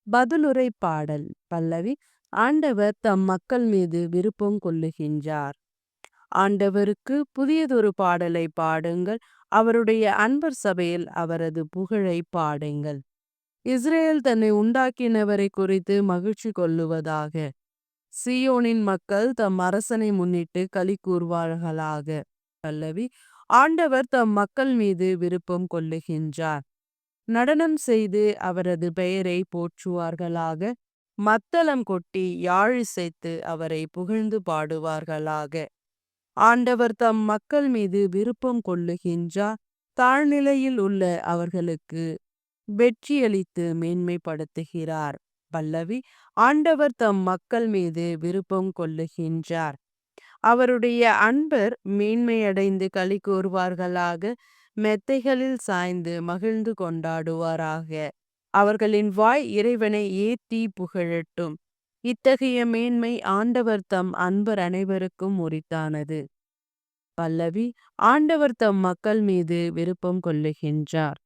பதிலுரை பாடல். பல்லவி. ஆண்டவர் தம் மக்கள் மீது விருப்பம் கொள்ளுகின்றார். ஆண்டவருக்கு புதியதொரு பாடலை பாடுங்கள், அவருடைய அன்பர் சபையில் அவரது புகழை பாடுங்கள். இஸ்ரேல் தன்னை உண்டாக்கினவரை குறித்து மகிழ்ச்சி கொள்ளுவதாக. சீயோனின் மக்கள் தம் அரசனை முன்னிட்டு களி கூறுவார்களாக. பல்லவி. ஆண்டவர் தம் மக்கள் மீது விருப்பம் கொள்ளுகின்றார். நடனம் செய்து அவரது பெயரை போற்றுவார்களாக. மத்தளம் கொட்டி யாழ் இசைத்து அவரை புகழ்ந்து பாடுவார்களாக. ஆண்டவர் தம் மக்கள் மீது விருப்பம் கொள்ளுகின்றார். தாழ்நிலையில் உள்ள அவர்களுக்கு வெற்றியளித்து மேன்மைப்படுத்துகிறார். பல்லவி. ஆண்டவர் தம் மக்கள் மீது விருப்பம் கொள்ளுகின்றார். அவருடைய அன்பர் மேன்மையடைந்து களி கூறுவார்களாக. மெத்தைகளில் சாய்ந்து மகிழ்ந்து கொண்டாடுவாராக. அவர்களின் வாய் இறைவனை ஏத்தி புகழட்டும். இத்தகைய மேன்மை ஆண்டவர் தம் அன்பர் அனைவருக்கும் உரித்தானது. பல்லவி. ஆண்டவர் தம் மக்கள் மீது விருப்பம் கொள்ளுகின்றார்.